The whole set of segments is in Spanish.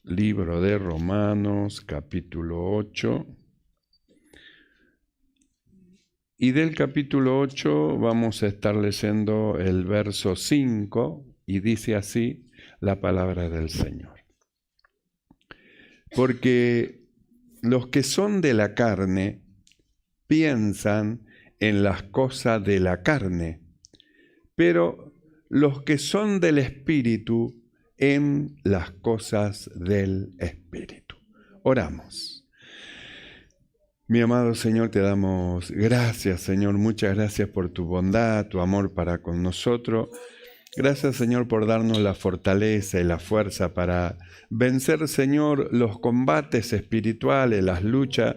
Libro de Romanos, capítulo 8. Y del capítulo 8 vamos a estar leyendo el verso 5 y dice así la palabra del Señor. Porque los que son de la carne piensan en las cosas de la carne, pero los que son del Espíritu en las cosas del Espíritu. Oramos. Mi amado Señor, te damos gracias, Señor, muchas gracias por tu bondad, tu amor para con nosotros. Gracias, Señor, por darnos la fortaleza y la fuerza para vencer, Señor, los combates espirituales, las luchas,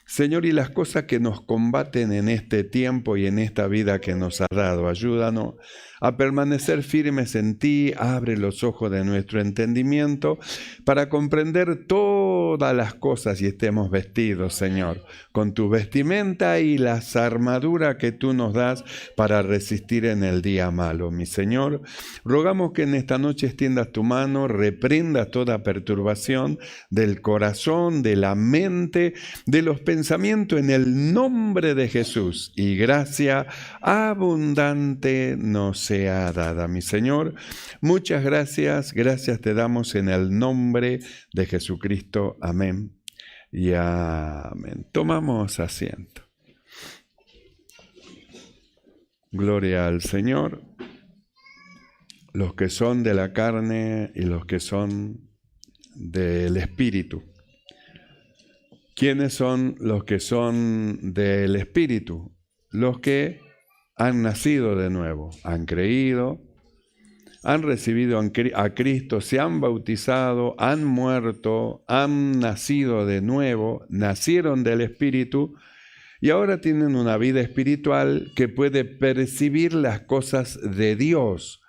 Señor, y las cosas que nos combaten en este tiempo y en esta vida que nos has dado. Ayúdanos a permanecer firmes en ti, abre los ojos de nuestro entendimiento para comprender todas las cosas y estemos vestidos, Señor, con tu vestimenta y las armaduras que tú nos das para resistir en el día malo. Mi Señor, rogamos que en esta noche extiendas tu mano, reprendas toda perturbación del corazón, de la mente, de los pensamientos en el nombre de Jesús, y gracia abundante nos sea dada. Mi Señor, muchas gracias te damos en el nombre de Jesucristo. Amén y amén. Tomamos asiento. Gloria al Señor. Los que son de la carne y los que son del Espíritu. ¿Quiénes son los que son del Espíritu? Los que han nacido de nuevo, han creído, han recibido a Cristo, se han bautizado, han muerto, han nacido de nuevo, nacieron del Espíritu y ahora tienen una vida espiritual que puede percibir las cosas de Dios,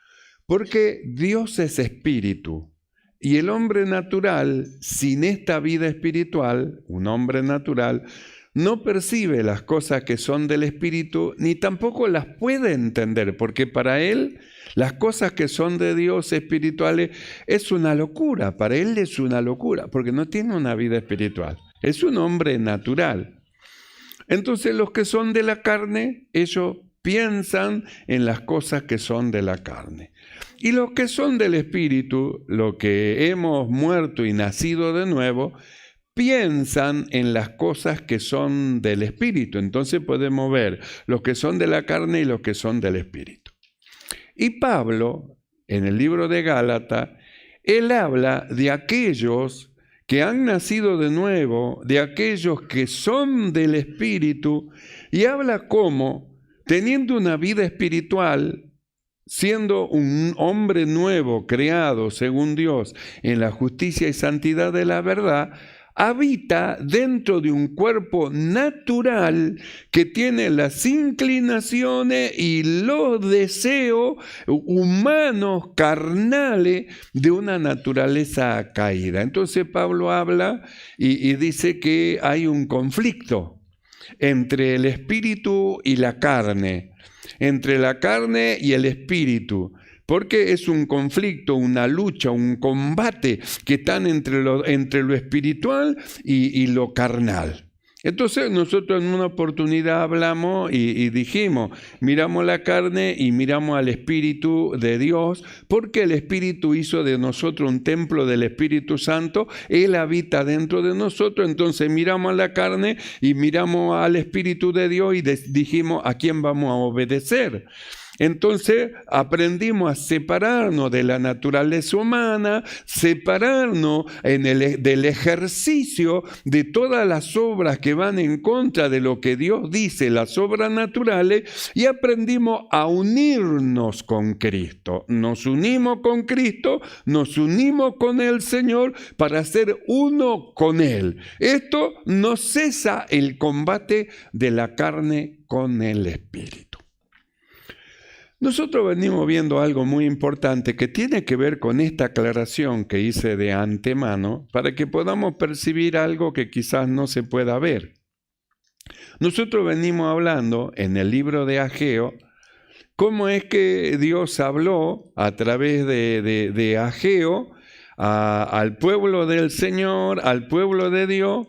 porque Dios es espíritu. Y el hombre natural, sin esta vida espiritual, un hombre natural, no percibe las cosas que son del Espíritu, ni tampoco las puede entender, porque para él las cosas que son de Dios espirituales es una locura, para él es una locura, porque no tiene una vida espiritual, es un hombre natural. Entonces los que son de la carne, ellos piensan en las cosas que son de la carne. Y los que son del Espíritu, los que hemos muerto y nacido de nuevo, piensan en las cosas que son del Espíritu. Entonces podemos ver los que son de la carne y los que son del Espíritu. Y Pablo, en el libro de Gálatas, él habla de aquellos que han nacido de nuevo, de aquellos que son del Espíritu, y habla cómo, teniendo una vida espiritual, siendo un hombre nuevo, creado según Dios, en la justicia y santidad de la verdad, habita dentro de un cuerpo natural que tiene las inclinaciones y los deseos humanos, carnales, de una naturaleza caída. Entonces Pablo habla y dice que hay un conflicto entre el espíritu y la carne, entre la carne y el espíritu. Porque es un conflicto, una lucha, un combate que están entre lo espiritual y lo carnal. Entonces nosotros en una oportunidad hablamos y dijimos, miramos la carne y miramos al Espíritu de Dios, porque el Espíritu hizo de nosotros un templo del Espíritu Santo, Él habita dentro de nosotros, entonces miramos a la carne y miramos al Espíritu de Dios y dijimos, ¿a quién vamos a obedecer? Entonces aprendimos a separarnos de la naturaleza humana, separarnos del ejercicio de todas las obras que van en contra de lo que Dios dice, las obras naturales, y aprendimos a unirnos con Cristo. Nos unimos con Cristo, nos unimos con el Señor para ser uno con Él. Esto no cesa el combate de la carne con el Espíritu. Nosotros venimos viendo algo muy importante que tiene que ver con esta aclaración que hice de antemano para que podamos percibir algo que quizás no se pueda ver. Nosotros venimos hablando en el libro de Ageo cómo es que Dios habló a través de Ageo al pueblo del Señor, al pueblo de Dios,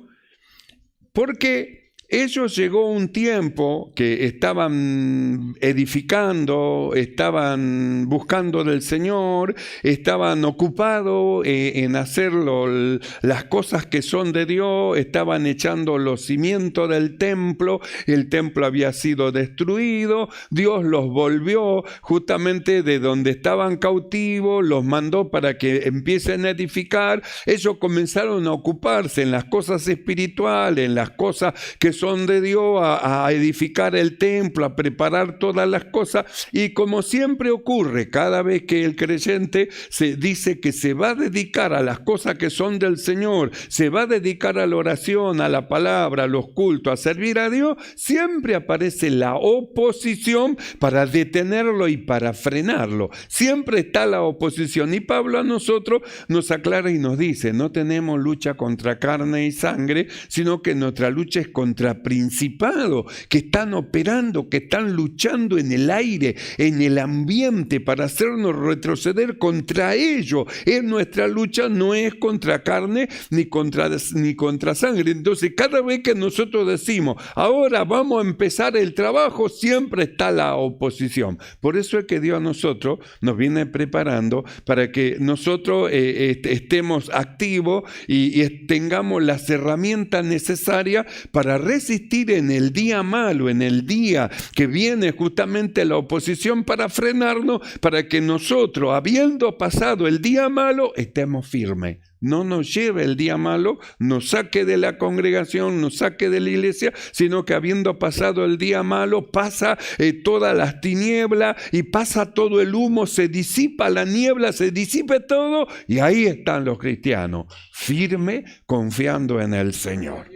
porque ellos llegó un tiempo que estaban edificando, estaban buscando del Señor, estaban ocupados en hacer las cosas que son de Dios, estaban echando los cimientos del templo, el templo había sido destruido, Dios los volvió justamente de donde estaban cautivos, los mandó para que empiecen a edificar, ellos comenzaron a ocuparse en las cosas espirituales, en las cosas que son de Dios, a edificar el templo, a preparar todas las cosas, y como siempre ocurre, cada vez que el creyente se dice que se va a dedicar a las cosas que son del Señor, se va a dedicar a la oración, a la palabra, a los cultos, a servir a Dios, siempre aparece la oposición para detenerlo y para frenarlo. Siempre está la oposición, y Pablo a nosotros nos aclara y nos dice, no tenemos lucha contra carne y sangre, sino que nuestra lucha es contra principados que están operando, que están luchando en el aire, en el ambiente, para hacernos retroceder contra ellos. Nuestra lucha no es contra carne ni contra sangre. Entonces, cada vez que nosotros decimos, ahora vamos a empezar el trabajo, siempre está la oposición. Por eso es que Dios a nosotros nos viene preparando para que nosotros estemos activos y tengamos las herramientas necesarias para resistir en el día malo, en el día que viene justamente la oposición, para frenarnos, para que nosotros, habiendo pasado el día malo, estemos firmes. No nos lleve el día malo, nos saque de la congregación, nos saque de la iglesia, sino que habiendo pasado el día malo, pasa todas las tinieblas y pasa todo el humo, se disipa la niebla, se disipe todo, y ahí están los cristianos, firmes, confiando en el Señor,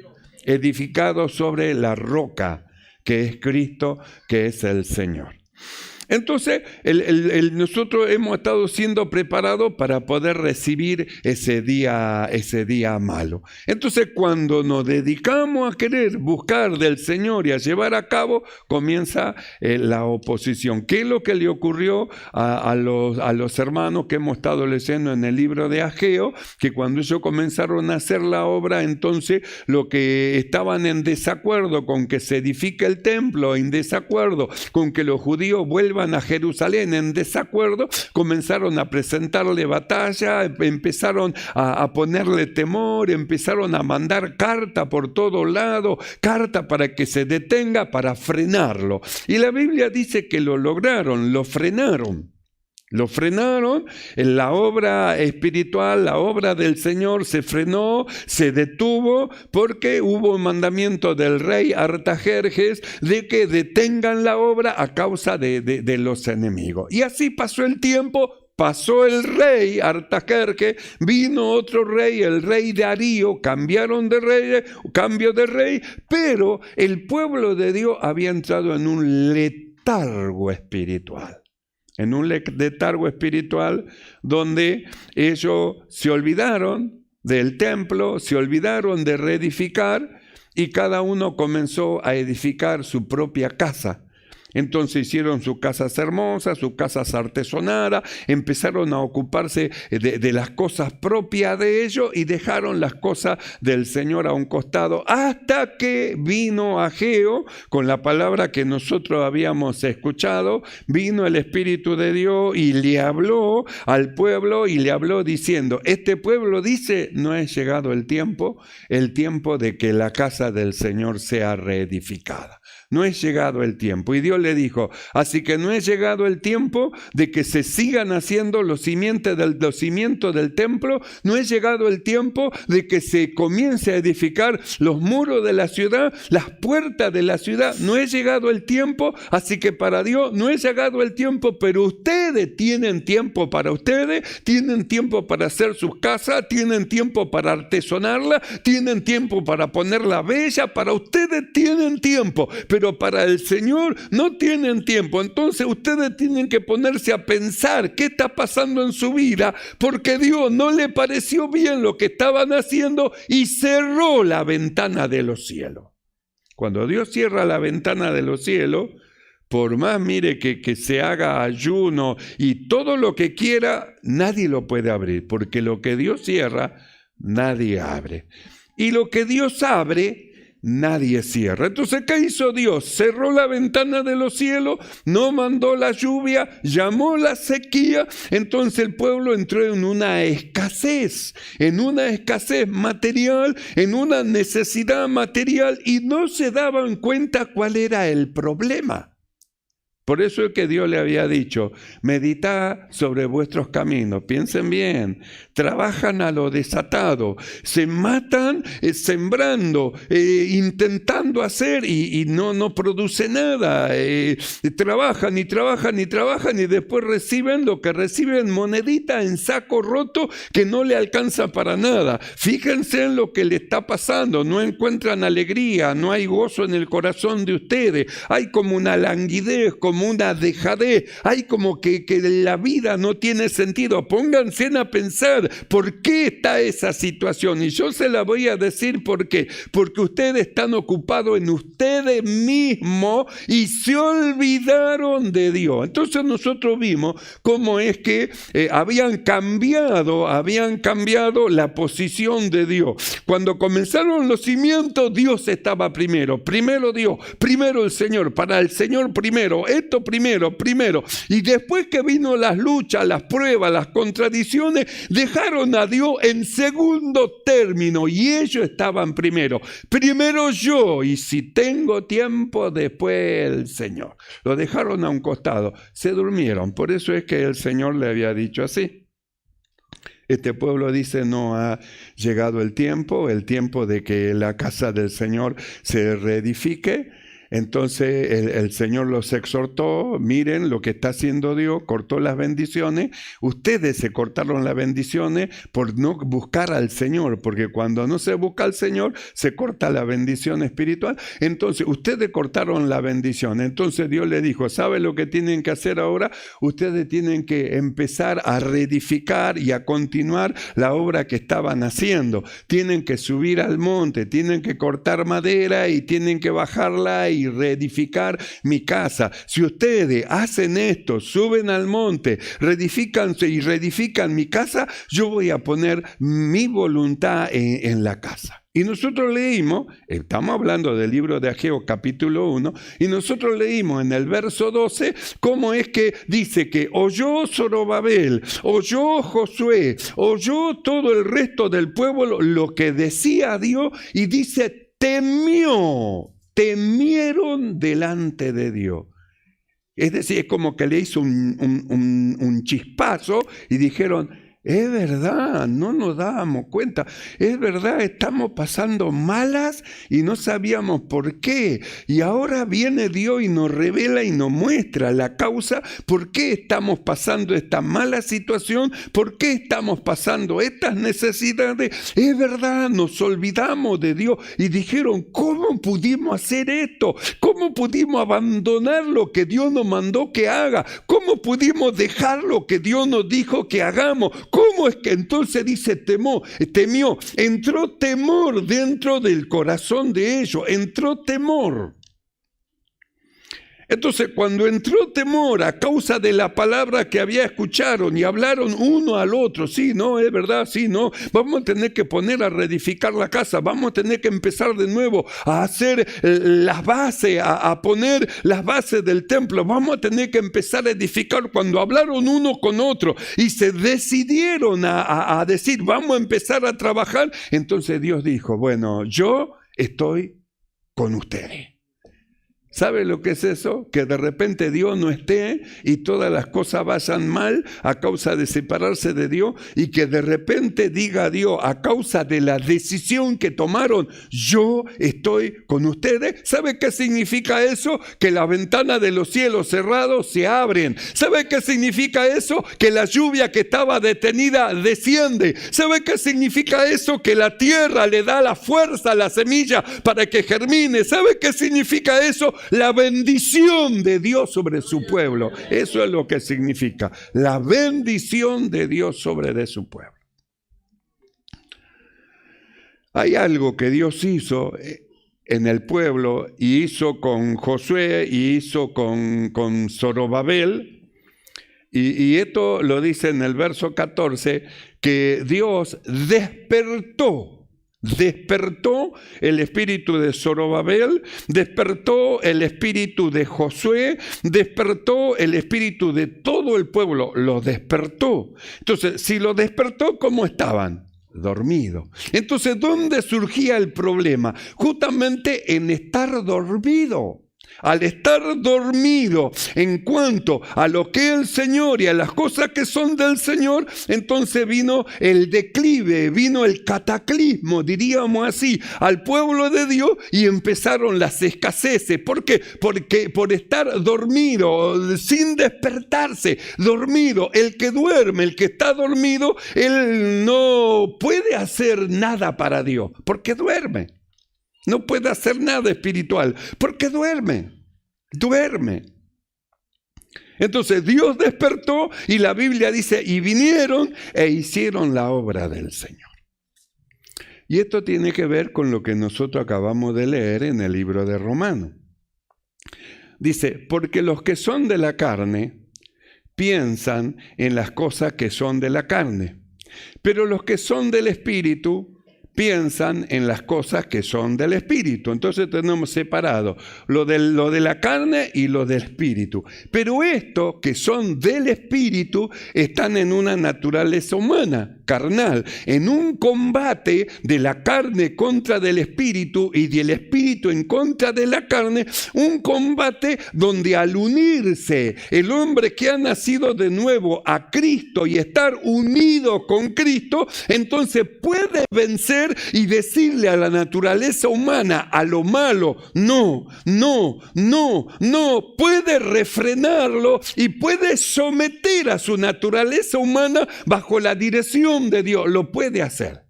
edificados sobre la roca que es Cristo, que es el Señor. Entonces, nosotros hemos estado siendo preparados para poder recibir ese día malo. Entonces, cuando nos dedicamos a querer buscar del Señor y a llevar a cabo, comienza la oposición. ¿Qué es lo que le ocurrió a los hermanos que hemos estado leyendo en el libro de Ageo? Que cuando ellos comenzaron a hacer la obra, entonces lo que estaban en desacuerdo con que se edifique el templo, en desacuerdo con que los judíos vuelvan a Jerusalén, en desacuerdo, comenzaron a presentarle batalla, empezaron a ponerle temor, empezaron a mandar carta por todo lado, carta para que se detenga, para frenarlo. Y la Biblia dice que lo lograron, lo frenaron. Lo frenaron, en la obra espiritual, la obra del Señor se frenó, se detuvo, porque hubo un mandamiento del rey Artajerjes de que detengan la obra a causa de los enemigos. Y así pasó el tiempo. Pasó el rey Artajerjes, vino otro rey, el rey Darío, cambiaron de rey, cambio de rey, pero el pueblo de Dios había entrado en un letargo espiritual. En un letargo espiritual donde ellos se olvidaron del templo, se olvidaron de reedificar, y cada uno comenzó a edificar su propia casa. Entonces hicieron sus casas hermosas, sus casas artesonadas, empezaron a ocuparse de las cosas propias de ellos y dejaron las cosas del Señor a un costado, hasta que vino Ageo, con la palabra que nosotros habíamos escuchado, vino el Espíritu de Dios y le habló al pueblo, y le habló diciendo, este pueblo dice, no es llegado el tiempo de que la casa del Señor sea reedificada. No es llegado el tiempo. Y Dios le dijo, así que no es llegado el tiempo de que se sigan haciendo los cimientos del templo, no es llegado el tiempo de que se comience a edificar los muros de la ciudad, las puertas de la ciudad, no es llegado el tiempo, así que para Dios no es llegado el tiempo, pero ustedes tienen tiempo para ustedes, tienen tiempo para hacer sus casas, tienen tiempo para artesonarla, tienen tiempo para ponerla bella, para ustedes tienen tiempo, pero para el Señor no tienen tiempo. Entonces ustedes tienen que ponerse a pensar qué está pasando en su vida, porque Dios no le pareció bien lo que estaban haciendo y cerró la ventana de los cielos. Cuando Dios cierra la ventana de los cielos, por más mire que se haga ayuno y todo lo que quiera, nadie lo puede abrir, porque lo que Dios cierra, nadie abre. Y lo que Dios abre, nadie cierra. Entonces, ¿qué hizo Dios? Cerró la ventana de los cielos, no mandó la lluvia, llamó la sequía. Entonces el pueblo entró en una escasez material, en una necesidad material, y no se daban cuenta cuál era el problema. Por eso es que Dios le había dicho, meditad sobre vuestros caminos, piensen bien, trabajan a lo desatado, se matan sembrando, intentando hacer y no produce nada, trabajan y después reciben lo que reciben, monedita en saco roto que no le alcanza para nada. Fíjense en lo que le está pasando, no encuentran alegría, no hay gozo en el corazón de ustedes, hay como una languidez, como una dejadez, hay como que la vida no tiene sentido. Pónganse a pensar por qué está esa situación, y yo se la voy a decir por qué. Porque ustedes están ocupados en ustedes mismos y se olvidaron de Dios. Entonces nosotros vimos cómo es que habían cambiado la posición de Dios. Cuando comenzaron los cimientos, Dios estaba primero Dios, primero el Señor, para el Señor primero, esto primero, y después que vino las luchas, las pruebas, las contradicciones, dejaron a Dios en segundo término y ellos estaban primero yo, y si tengo tiempo, después el Señor. Lo dejaron a un costado, se durmieron. Por eso es que el Señor le había dicho así. Este pueblo dice, no ha llegado el tiempo de que la casa del Señor se reedifique. Entonces el Señor los exhortó, miren lo que está haciendo Dios, cortó las bendiciones. Ustedes se cortaron las bendiciones por no buscar al Señor, porque cuando no se busca al Señor, se corta la bendición espiritual. Entonces ustedes cortaron la bendición. Entonces Dios les dijo, ¿sabe lo que tienen que hacer ahora? Ustedes tienen que empezar a reedificar y a continuar la obra que estaban haciendo. Tienen que subir al monte, tienen que cortar madera y tienen que bajarla y reedificar mi casa. Si ustedes hacen esto, suben al monte, reedifican mi casa, yo voy a poner mi voluntad en la casa. Y nosotros leímos, estamos hablando del libro de Ageo capítulo 1, y nosotros leímos en el verso 12 cómo es que dice que oyó Zorobabel, oyó Josué, oyó todo el resto del pueblo lo que decía Dios, y dice, temieron delante de Dios. Es decir, es como que le hizo un chispazo y dijeron, es verdad, no nos dábamos cuenta, es verdad, estamos pasando malas y no sabíamos por qué. Y ahora viene Dios y nos revela y nos muestra la causa, por qué estamos pasando esta mala situación, por qué estamos pasando estas necesidades. Es verdad, nos olvidamos de Dios y dijeron, ¿cómo pudimos hacer esto? ¿Cómo pudimos abandonar lo que Dios nos mandó que haga? ¿Cómo pudimos dejar lo que Dios nos dijo que hagamos? ¿Cómo es que entonces dice temió? Entró temor dentro del corazón de ellos, entró temor. Entonces, cuando entró temor a causa de la palabra que escucharon y hablaron uno al otro, sí, no, es verdad, sí, no, vamos a tener que poner a reedificar la casa, vamos a tener que empezar de nuevo a hacer las bases, a poner las bases del templo, vamos a tener que empezar a edificar. Cuando hablaron uno con otro y se decidieron a decir, vamos a empezar a trabajar, entonces Dios dijo, bueno, yo estoy con ustedes. ¿Sabe lo que es eso? Que de repente Dios no esté y todas las cosas vayan mal a causa de separarse de Dios, y que de repente diga Dios, a causa de la decisión que tomaron, yo estoy con ustedes. ¿Sabe qué significa eso? Que la ventana de los cielos cerrados se abren. ¿Sabe qué significa eso? Que la lluvia que estaba detenida desciende. ¿Sabe qué significa eso? Que la tierra le da la fuerza a la semilla para que germine. ¿Sabe qué significa eso? La bendición de Dios sobre su pueblo. Eso es lo que significa la bendición de Dios sobre su pueblo. Hay algo que Dios hizo en el pueblo y hizo con Josué y hizo con Zorobabel. Y esto lo dice en el verso 14, que Dios despertó el espíritu de Zorobabel, despertó el espíritu de Josué, despertó el espíritu de todo el pueblo, lo despertó. Entonces, si lo despertó, ¿cómo estaban? Dormidos. Entonces, ¿dónde surgía el problema? Justamente en estar dormido. Al estar dormido en cuanto a lo que es el Señor y a las cosas que son del Señor, entonces vino el declive, vino el cataclismo, diríamos así, al pueblo de Dios, y empezaron las escaseces. ¿Por qué? Porque por estar dormido, sin despertarse, dormido. El que duerme, el que está dormido, él no puede hacer nada para Dios, porque duerme. No puede hacer nada espiritual, porque duerme. Entonces Dios despertó y la Biblia dice, y vinieron e hicieron la obra del Señor. Y esto tiene que ver con lo que nosotros acabamos de leer en el libro de Romanos. Dice, porque los que son de la carne piensan en las cosas que son de la carne, pero los que son del Espíritu piensan en las cosas que son del Espíritu. Entonces tenemos separado lo de la carne y lo del Espíritu. Pero estos que son del Espíritu están en una naturaleza humana, carnal, en un combate de la carne contra del Espíritu y del Espíritu en contra de la carne, un combate donde al unirse el hombre que ha nacido de nuevo a Cristo y estar unido con Cristo, entonces puede vencer y decirle a la naturaleza humana, a lo malo, no, puede refrenarlo y puede someter a su naturaleza humana bajo la dirección de Dios, lo puede hacer.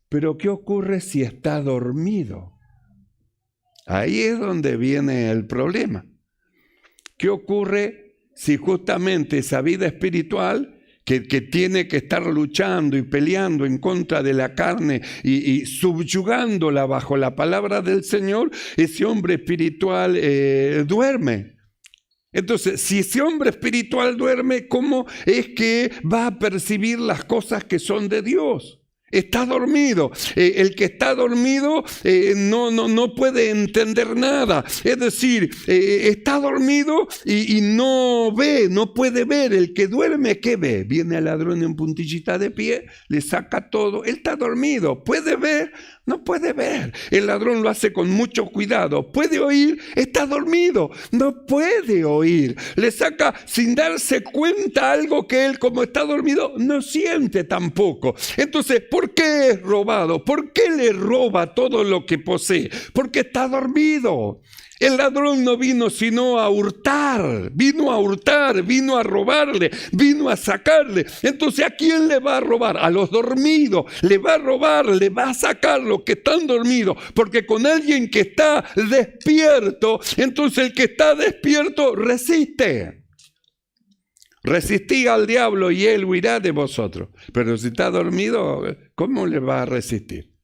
Pero ¿qué ocurre si está dormido? Ahí es donde viene el problema. ¿Qué ocurre si justamente esa vida espiritual que tiene que estar luchando y peleando en contra de la carne y subyugándola bajo la palabra del Señor, ese hombre espiritual duerme? Entonces, si ese hombre espiritual duerme, ¿cómo es que va a percibir las cosas que son de Dios? Está dormido. El que está dormido no puede entender nada. Es decir, está dormido y no ve, no puede ver. El que duerme, ¿qué ve? Viene el ladrón en puntillita de pie, le saca todo. Él está dormido. ¿Puede ver? No puede ver. El ladrón lo hace con mucho cuidado. ¿Puede oír? Está dormido. No puede oír. Le saca sin darse cuenta algo que él, como está dormido, no siente tampoco. Entonces, ¿por qué es robado? ¿Por qué le roba todo lo que posee? Porque está dormido. El ladrón no vino sino a hurtar, vino a robarle, vino a sacarle. Entonces, ¿a quién le va a robar? A los dormidos. Le va a robar, le va a sacar los que están dormidos. Porque con alguien que está despierto, entonces el que está despierto resiste. Resistí al diablo y él huirá de vosotros. Pero si está dormido, ¿cómo le va a resistir?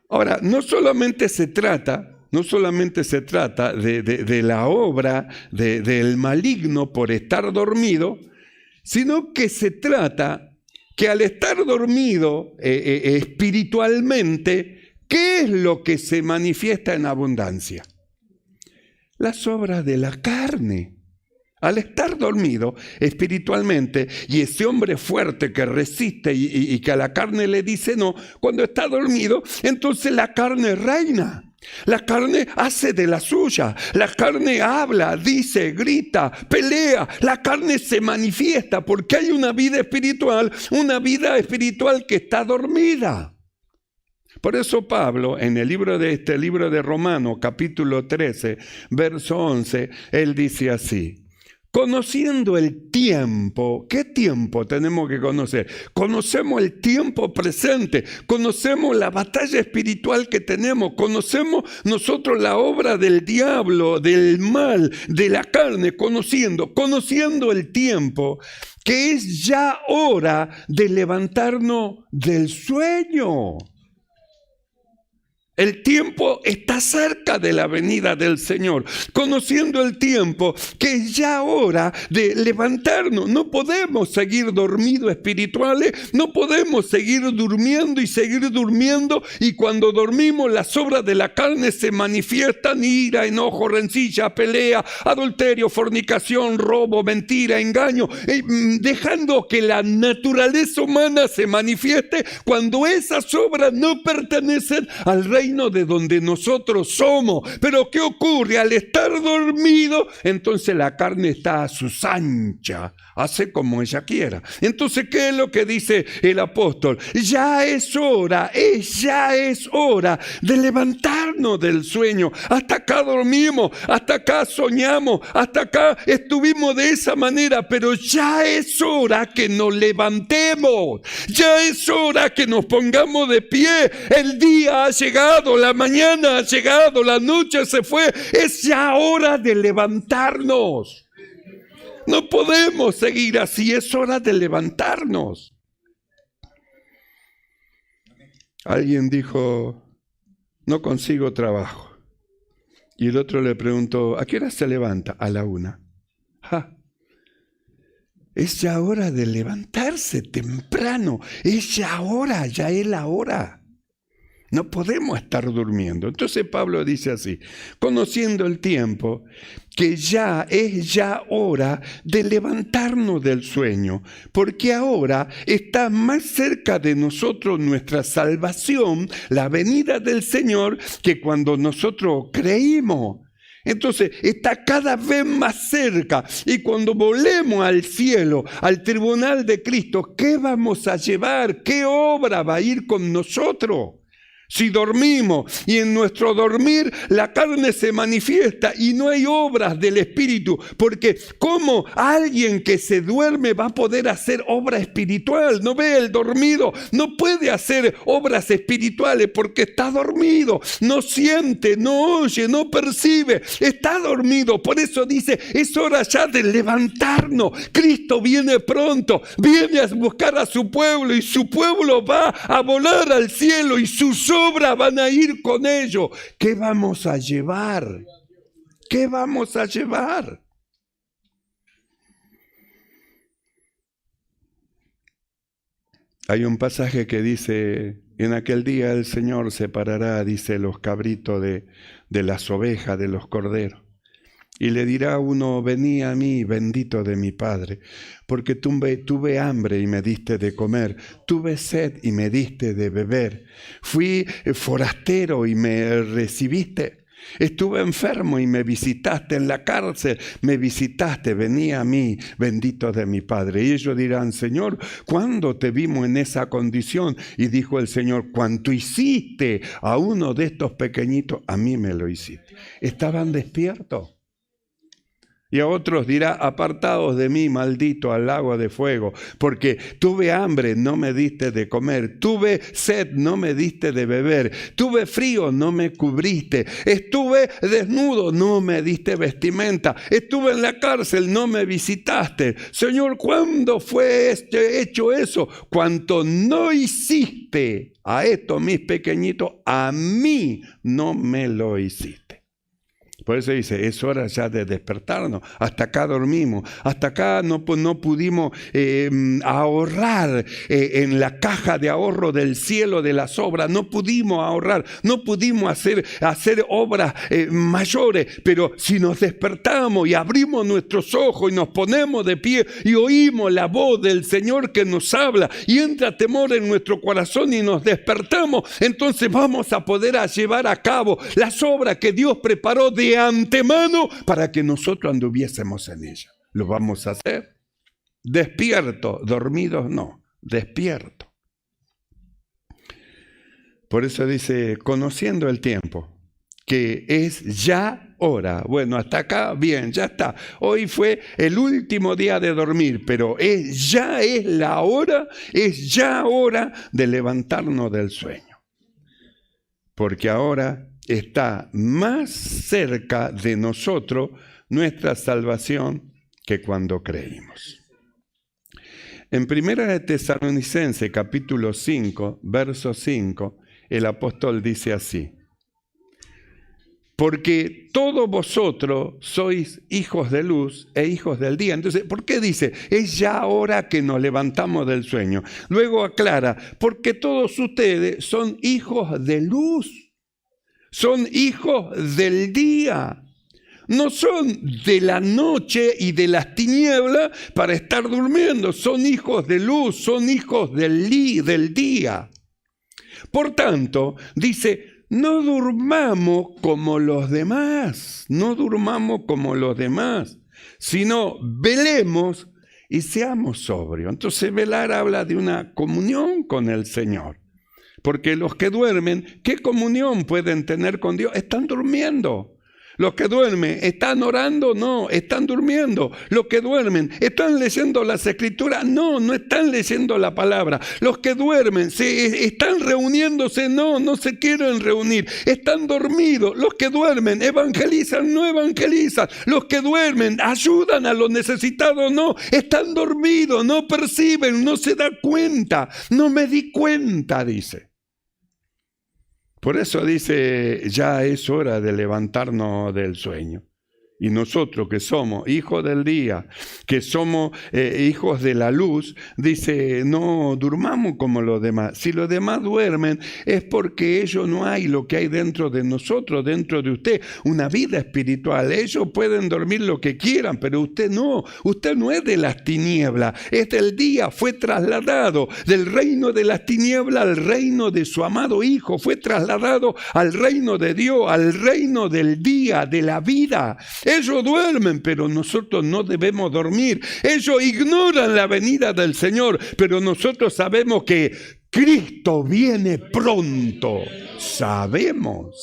Ahora, no solamente se trata de la obra del maligno por estar dormido, sino que se trata que al estar dormido espiritualmente, ¿qué es lo que se manifiesta en abundancia? Las obras de la carne. Al estar dormido espiritualmente, y ese hombre fuerte que resiste y que a la carne le dice no, cuando está dormido, entonces la carne reina. La carne hace de la suya, la carne habla, dice, grita, pelea, la carne se manifiesta porque hay una vida espiritual que está dormida. Por eso Pablo, en el libro de Romanos, capítulo 13, verso 11, él dice así: conociendo el tiempo. ¿Qué tiempo tenemos que conocer? Conocemos el tiempo presente, conocemos la batalla espiritual que tenemos, conocemos nosotros la obra del diablo, del mal, de la carne, conociendo el tiempo, que es ya hora de levantarnos del sueño. El tiempo está cerca de la venida del Señor. Conociendo el tiempo, que es ya hora de levantarnos. No podemos seguir dormidos espirituales. No podemos seguir durmiendo y seguir durmiendo. Y cuando dormimos, las obras de la carne se manifiestan: ira, enojo, rencilla, pelea, adulterio, fornicación, robo, mentira, engaño. Dejando que la naturaleza humana se manifieste cuando esas obras no pertenecen al reino de donde nosotros somos. Pero ¿qué ocurre? Al estar dormido, entonces la carne está a sus anchas, hace como ella quiera. Entonces, ¿qué es lo que dice el apóstol? Ya es hora de levantarnos del sueño. Hasta acá dormimos, hasta acá soñamos, hasta acá estuvimos de esa manera, pero ya es hora que nos levantemos. Ya es hora que nos pongamos de pie. El día ha llegado, la mañana ha llegado, la noche se fue. Es ya hora de levantarnos. No podemos seguir así, es hora de levantarnos. Alguien dijo: no consigo trabajo. Y el otro le preguntó: ¿a qué hora se levanta? A la 1. Es ya hora de levantarse temprano. Es ya hora, ya es la hora. No podemos estar durmiendo. Entonces Pablo dice así: conociendo el tiempo, que ya es hora de levantarnos del sueño, porque ahora está más cerca de nosotros nuestra salvación, la venida del Señor, que cuando nosotros creímos. Entonces está cada vez más cerca, y cuando volvemos al cielo, al tribunal de Cristo, ¿qué vamos a llevar? ¿Qué obra va a ir con nosotros? Si dormimos y en nuestro dormir la carne se manifiesta y no hay obras del Espíritu, porque ¿cómo alguien que se duerme va a poder hacer obra espiritual? No ve, el dormido no puede hacer obras espirituales porque está dormido, no siente, no oye, no percibe, está dormido. Por eso dice: es hora ya de levantarnos. Cristo viene pronto, viene a buscar a su pueblo, y su pueblo va a volar al cielo y sus obras van a ir con ellos. ¿Qué vamos a llevar? ¿Qué vamos a llevar? Hay un pasaje que dice: en aquel día el Señor separará, dice, los cabritos de las ovejas, de los corderos. Y le dirá a uno: vení a mí, bendito de mi Padre, porque tuve hambre y me diste de comer, tuve sed y me diste de beber, fui forastero y me recibiste, estuve enfermo y me visitaste, en la cárcel me visitaste, vení a mí, bendito de mi Padre. Y ellos dirán: Señor, ¿cuándo te vimos en esa condición? Y dijo el Señor: cuanto hiciste a uno de estos pequeñitos, a mí me lo hiciste. Estaban despiertos. Y a otros dirá: apartados de mí, maldito, al lago de fuego, porque tuve hambre, no me diste de comer, tuve sed, no me diste de beber, tuve frío, no me cubriste, estuve desnudo, no me diste vestimenta, estuve en la cárcel, no me visitaste. Señor, ¿cuándo fue hecho eso? Cuanto no hiciste a estos mis pequeñitos, a mí no me lo hiciste. Por eso dice: es hora ya de despertarnos. Hasta acá dormimos, hasta acá no pudimos ahorrar en la caja de ahorro del cielo de las obras. No pudimos ahorrar, no pudimos hacer obras mayores. Pero si nos despertamos y abrimos nuestros ojos y nos ponemos de pie y oímos la voz del Señor que nos habla, y entra temor en nuestro corazón y nos despertamos, entonces vamos a poder llevar a cabo las obras que Dios preparó de antemano para que nosotros anduviésemos en ella. Lo vamos a hacer despierto, dormidos no, despierto. Por eso dice: conociendo el tiempo, que es ya hora. Bueno, hasta acá bien, ya está. Hoy fue el último día de dormir, pero ya es la hora, es ya hora de levantarnos del sueño. Porque ahora está más cerca de nosotros nuestra salvación que cuando creímos. En 1 Tesalonicenses capítulo 5, verso 5, el apóstol dice así: porque todos vosotros sois hijos de luz e hijos del día. Entonces, ¿por qué dice? Es ya hora que nos levantamos del sueño. Luego aclara, porque todos ustedes son hijos de luz, son hijos del día. No son de la noche y de las tinieblas para estar durmiendo, son hijos de luz, son hijos del día. Por tanto, dice, no durmamos como los demás, no durmamos como los demás, sino velemos y seamos sobrios. Entonces velar habla de una comunión con el Señor. Porque los que duermen, ¿qué comunión pueden tener con Dios? Están durmiendo. Los que duermen, ¿están orando? No, están durmiendo. Los que duermen, ¿están leyendo las Escrituras? No, no están leyendo la palabra. Los que duermen, ¿están reuniéndose? No, no se quieren reunir. Están dormidos. Los que duermen, ¿evangelizan? No evangelizan. Los que duermen, ¿ayudan a los necesitados? No, están dormidos, no perciben, no se dan cuenta. No me di cuenta, dice. Por eso dice, ya es hora de levantarnos del sueño. Y nosotros que somos hijos del día, que somos hijos de la luz, dice, no durmamos como los demás. Si los demás duermen es porque ellos no hay lo que hay dentro de nosotros, dentro de usted, una vida espiritual. Ellos pueden dormir lo que quieran, pero usted no es de las tinieblas, es del día, fue trasladado del reino de las tinieblas al reino de su amado Hijo, fue trasladado al reino de Dios, al reino del día, de la vida. Ellos duermen, pero nosotros no debemos dormir. Ellos ignoran la venida del Señor, pero nosotros sabemos que Cristo viene pronto. Sabemos.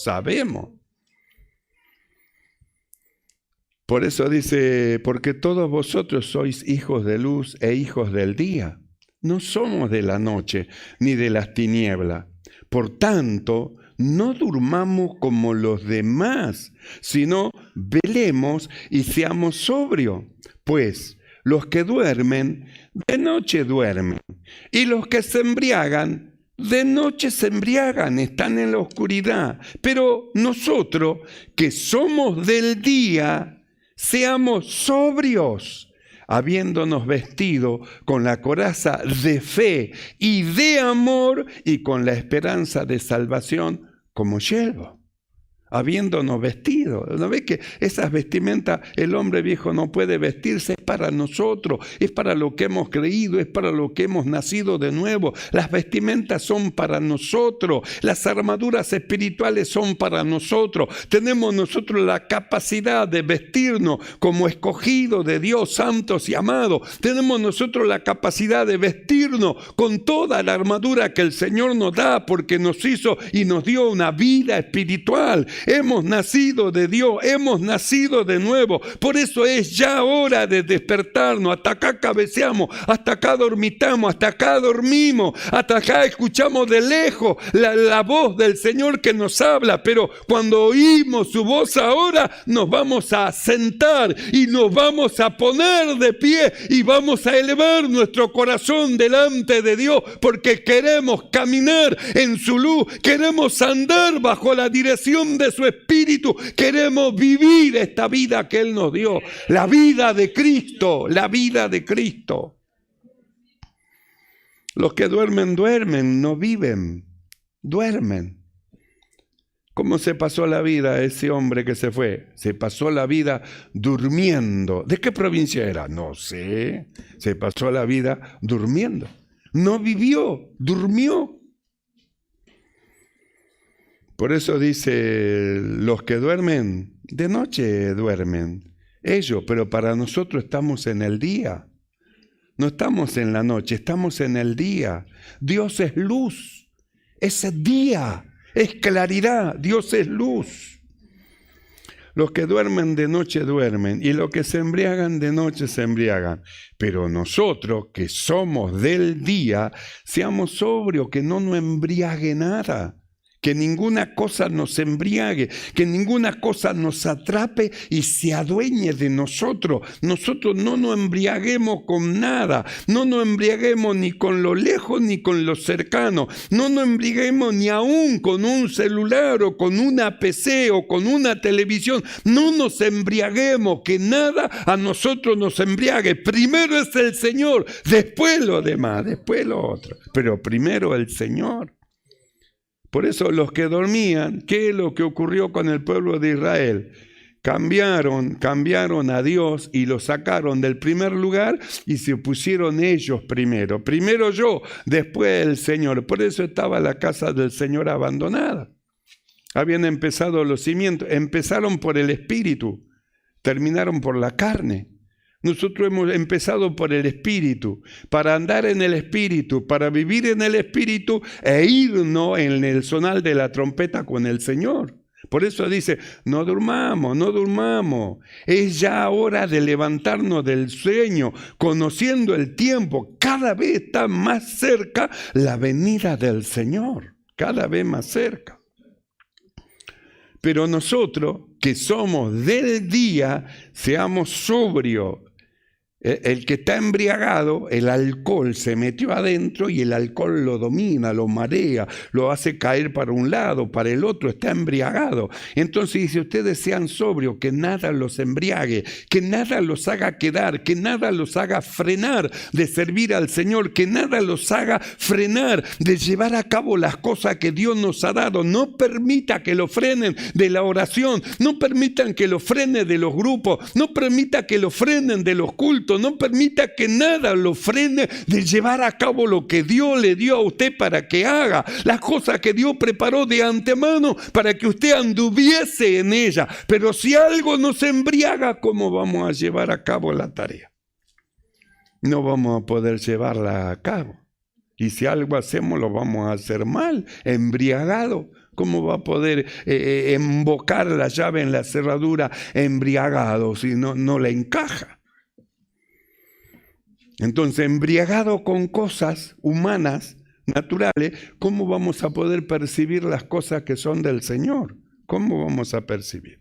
Por eso dice, porque todos vosotros sois hijos de luz e hijos del día. No somos de la noche ni de las tinieblas. Por tanto, no durmamos como los demás, sino velemos y seamos sobrios. Pues los que duermen, de noche duermen, y los que se embriagan, de noche se embriagan, están en la oscuridad. Pero nosotros, que somos del día, seamos sobrios, habiéndonos vestido con la coraza de fe y de amor y con la esperanza de salvación como yelmo. Habiéndonos vestido. ¿No ves que esas vestimentas el hombre viejo no puede vestirse? Es para nosotros, es para lo que hemos creído, es para lo que hemos nacido de nuevo. Las vestimentas son para nosotros, las armaduras espirituales son para nosotros. Tenemos nosotros la capacidad de vestirnos como escogidos de Dios, santos y amados. Tenemos nosotros la capacidad de vestirnos con toda la armadura que el Señor nos da, porque nos hizo y nos dio una vida espiritual. Hemos nacido de Dios, hemos nacido de nuevo. Por eso es ya hora de despertarnos. Hasta acá cabeceamos, hasta acá dormitamos, hasta acá dormimos, hasta acá escuchamos de lejos la voz del Señor que nos habla. Pero cuando oímos su voz ahora, nos vamos a sentar y nos vamos a poner de pie y vamos a elevar nuestro corazón delante de Dios, porque queremos caminar en su luz, queremos andar bajo la dirección de su Espíritu, queremos vivir esta vida que Él nos dio, la vida de Cristo, la vida de Cristo. Los que duermen, no viven, duermen. ¿Cómo se pasó la vida ese hombre que se fue? Se pasó la vida durmiendo. ¿De qué provincia era? No sé. Se pasó la vida durmiendo. No vivió, durmió. Por eso dice, los que duermen, de noche duermen. Ellos, pero para nosotros estamos en el día. No estamos en la noche, estamos en el día. Dios es luz, es día, es claridad, Dios es luz. Los que duermen de noche duermen, y los que se embriagan de noche se embriagan. Pero nosotros, que somos del día, seamos sobrios, que no nos embriague nada. que ninguna cosa nos embriague, que ninguna cosa nos atrape y se adueñe de nosotros. Nosotros no nos embriaguemos con nada, no nos embriaguemos ni con lo lejos ni con lo cercano, no nos embriaguemos ni aún con un celular o con una PC o con una televisión. No nos embriaguemos, que nada a nosotros nos embriague. Primero es el Señor, después lo demás, después lo otro, pero primero el Señor. Por eso los que dormían, ¿qué es lo que ocurrió con el pueblo de Israel? Cambiaron a Dios y lo sacaron del primer lugar y se pusieron ellos primero. Primero yo, después el Señor. Por eso estaba la casa del Señor abandonada. Habían empezado los cimientos, empezaron por el espíritu, terminaron por la carne. Nosotros hemos empezado por el Espíritu, para andar en el Espíritu, para vivir en el Espíritu e irnos en el sonar de la trompeta con el Señor. Por eso dice, no durmamos, no durmamos. Es ya hora de levantarnos del sueño, conociendo el tiempo. Cada vez está más cerca la venida del Señor, cada vez más cerca. Pero nosotros, que somos del día, seamos sobrios. El que está embriagado, el alcohol se metió adentro y el alcohol lo domina, lo marea, lo hace caer para un lado, para el otro, está embriagado. Entonces dice, ustedes sean sobrios, que nada los embriague, que nada los haga quedar, que nada los haga frenar de servir al Señor, que nada los haga frenar de llevar a cabo las cosas que Dios nos ha dado. No permita que lo frenen de la oración, no permitan que lo frenen de los grupos, no permita que lo frenen de los cultos, no permita que nada lo frene de llevar a cabo lo que Dios le dio a usted para que haga, las cosas que Dios preparó de antemano para que usted anduviese en ella. Pero si algo nos embriaga, ¿cómo vamos a llevar a cabo la tarea? No vamos a poder llevarla a cabo. Y si algo hacemos, lo vamos a hacer mal, embriagado. ¿Cómo va a poder embocar la llave en la cerradura embriagado si no le encaja? Entonces, embriagado con cosas humanas, naturales, ¿cómo vamos a poder percibir las cosas que son del Señor? ¿Cómo vamos a percibir?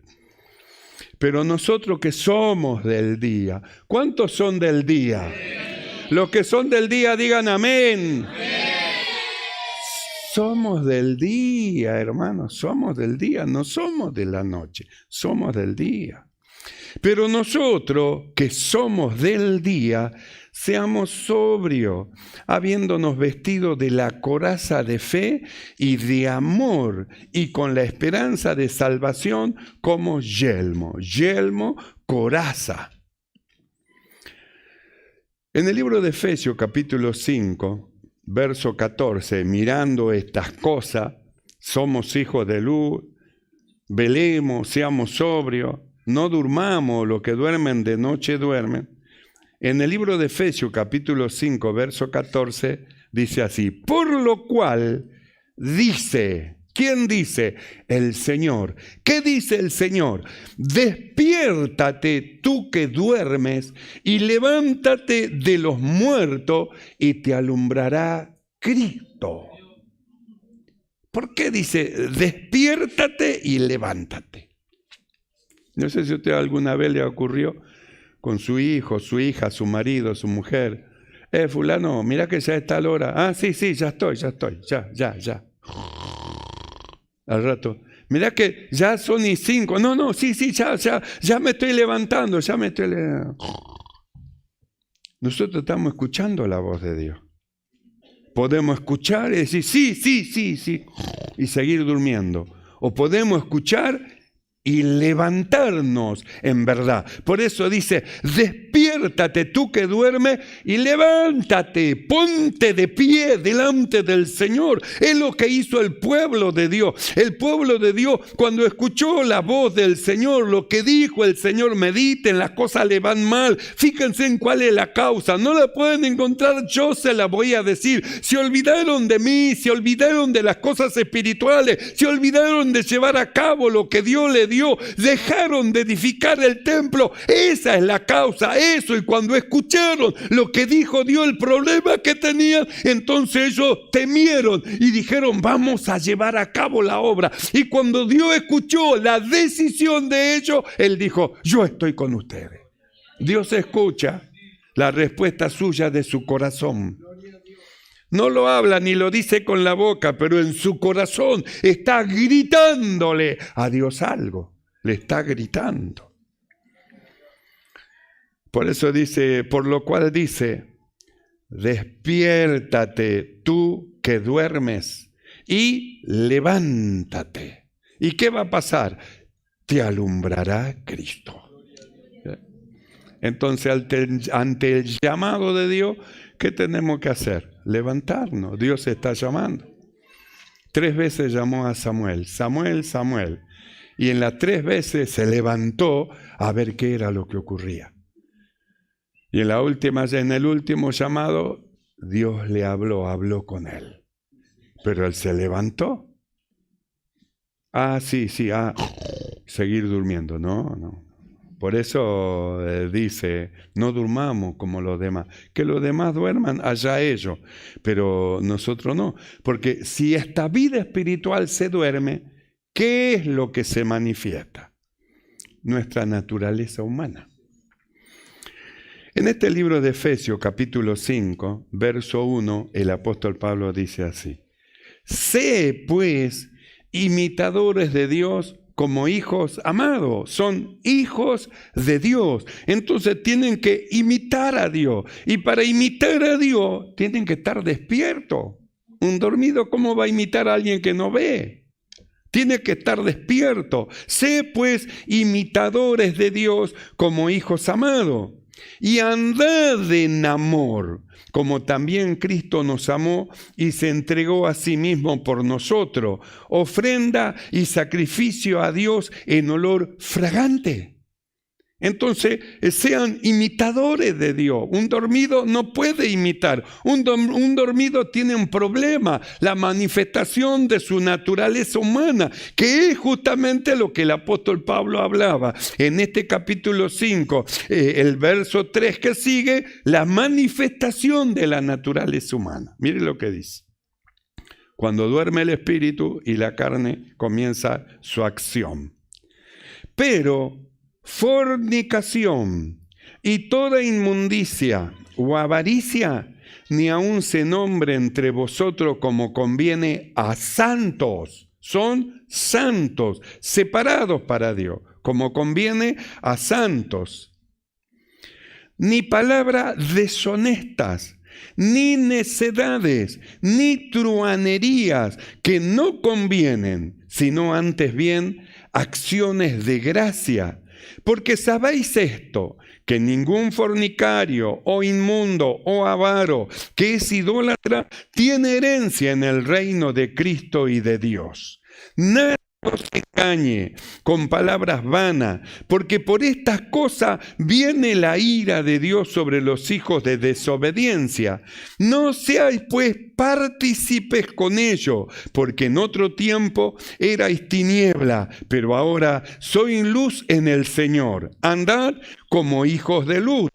Pero nosotros que somos del día, ¿cuántos son del día? Los que son del día digan amén. Somos del día, hermanos, somos del día, no somos de la noche, somos del día. Pero nosotros que somos del día, seamos sobrios, habiéndonos vestido de la coraza de fe y de amor, y con la esperanza de salvación como yelmo, coraza. En el libro de Efesios, capítulo 5, verso 14, mirando estas cosas, somos hijos de luz, velemos, seamos sobrios, no durmamos, los que duermen de noche duermen. En el libro de Efesios, capítulo 5, verso 14, dice así, por lo cual dice, ¿quién dice? El Señor. ¿Qué dice el Señor? Despiértate tú que duermes y levántate de los muertos y te alumbrará Cristo. ¿Por qué dice despiértate y levántate? No sé si a usted alguna vez le ocurrió con su hijo, su hija, su marido, su mujer. Fulano, mira que ya está la hora. Ah, sí, ya estoy, ya. Al rato, mira que ya son y 5. No, sí, ya me estoy levantando, Nosotros estamos escuchando la voz de Dios. Podemos escuchar y decir sí, y seguir durmiendo. O podemos escuchar y levantarnos en verdad. Por eso dice, despiértate tú que duermes y levántate, ponte de pie delante del Señor. Es lo que hizo el pueblo de Dios. El pueblo de Dios, cuando escuchó la voz del Señor, lo que dijo el Señor, mediten, las cosas le van mal, fíjense en cuál es la causa, no la pueden encontrar, yo se la voy a decir. Se olvidaron de mí, se olvidaron de las cosas espirituales, se olvidaron de llevar a cabo lo que Dios le dio Dios, dejaron de edificar el templo. Esa es la causa, eso. Y cuando escucharon lo que dijo Dios, el problema que tenían, entonces ellos temieron y dijeron, vamos a llevar a cabo la obra. Y cuando Dios escuchó la decisión de ellos, Él dijo, yo estoy con ustedes. Dios escucha la respuesta suya de su corazón. No lo habla ni lo dice con la boca, pero en su corazón está gritándole a Dios algo. Le está gritando. Por eso dice, por lo cual dice, despiértate tú que duermes y levántate. ¿Y qué va a pasar? Te alumbrará Cristo. Entonces, ante el llamado de Dios, ¿qué tenemos que hacer? Levantarnos. Dios está llamando. 3 veces llamó a Samuel. Samuel, Samuel. Y en las 3 veces se levantó a ver qué era lo que ocurría. Y en el último llamado, Dios le habló con él. Pero él se levantó. Seguir durmiendo. No. Por eso dice, no durmamos como los demás. Que los demás duerman, allá ellos, pero nosotros no. Porque si esta vida espiritual se duerme, ¿qué es lo que se manifiesta? Nuestra naturaleza humana. En este libro de Efesios, capítulo 5, verso 1, el apóstol Pablo dice así: sé, pues, imitadores de Dios como hijos amados. Son hijos de Dios. Entonces tienen que imitar a Dios. Y para imitar a Dios tienen que estar despiertos. Un dormido, ¿cómo va a imitar a alguien que no ve? Tiene que estar despierto. Sé pues imitadores de Dios como hijos amados. Y andad en amor, como también Cristo nos amó y se entregó a sí mismo por nosotros, ofrenda y sacrificio a Dios en olor fragante. Entonces, sean imitadores de Dios. Un dormido no puede imitar. Un dormido tiene un problema, la manifestación de su naturaleza humana, que es justamente lo que el apóstol Pablo hablaba. En este capítulo 5, el verso 3 que sigue, la manifestación de la naturaleza humana. Mire lo que dice. Cuando duerme el espíritu y la carne comienza su acción. Pero fornicación y toda inmundicia o avaricia, ni aun se nombre entre vosotros como conviene a santos. Son santos, separados para Dios, como conviene a santos. Ni palabras deshonestas, ni necedades, ni truhanerías que no convienen, sino antes bien acciones de gracia. Porque sabéis esto, que ningún fornicario o inmundo o avaro que es idólatra tiene herencia en el reino de Cristo y de Dios. Nadie os engañe con palabras vanas, porque por estas cosas viene la ira de Dios sobre los hijos de desobediencia. No seáis pues partícipes con ellos, porque en otro tiempo erais tiniebla, pero ahora sois luz en el Señor. Andad como hijos de luz,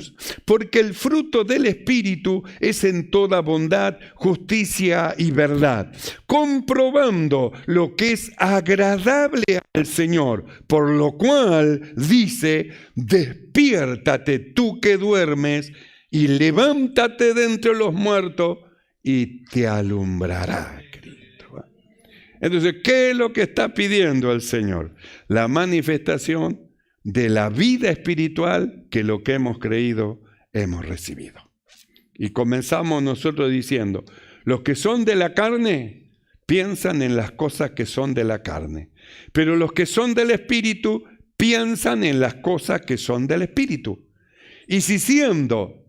porque el fruto del Espíritu es en toda bondad, justicia y verdad, comprobando lo que es agradable al Señor, por lo cual dice, despiértate tú que duermes y levántate de entre los muertos y te alumbrará Cristo. Entonces, ¿qué es lo que está pidiendo el Señor? La manifestación de la vida espiritual que lo que hemos creído hemos recibido. Y comenzamos nosotros diciendo, los que son de la carne piensan en las cosas que son de la carne, pero los que son del Espíritu piensan en las cosas que son del Espíritu. Y si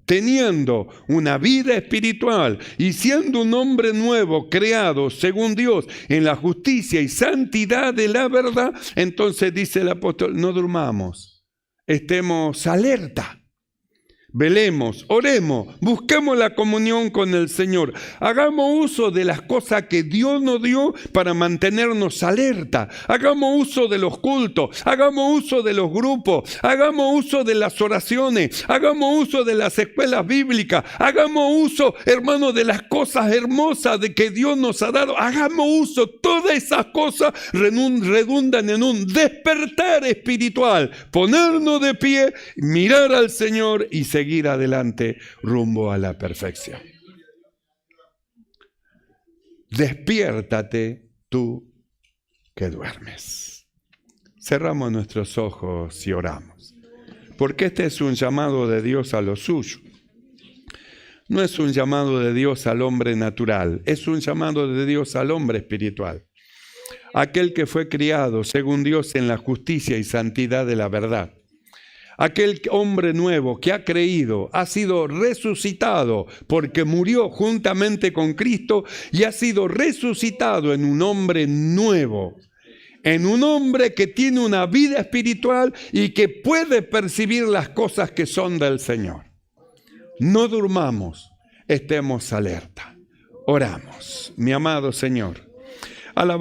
teniendo una vida espiritual y siendo un hombre nuevo creado según Dios en la justicia y santidad de la verdad, entonces dice el apóstol, no durmamos, estemos alerta, Velemos, oremos, busquemos la comunión con el Señor. Hagamos uso de las cosas que Dios nos dio para mantenernos alerta. Hagamos uso de los cultos, hagamos uso de los grupos, hagamos uso de las oraciones, hagamos uso de las escuelas bíblicas, hagamos uso, hermanos, de las cosas hermosas de que Dios nos ha dado. Hagamos uso, todas esas cosas redundan en un despertar espiritual, ponernos de pie, mirar al Señor y seguir adelante rumbo a la perfección. Despiértate tú que duermes. Cerramos nuestros ojos y oramos, porque este es un llamado de Dios a lo suyo. No es un llamado de Dios al hombre natural, es un llamado de Dios al hombre espiritual. Aquel que fue criado según Dios en la justicia y santidad de la verdad. Aquel hombre nuevo que ha creído, ha sido resucitado porque murió juntamente con Cristo y ha sido resucitado en un hombre nuevo, en un hombre que tiene una vida espiritual y que puede percibir las cosas que son del Señor. No durmamos, estemos alerta. Oramos, mi amado Señor.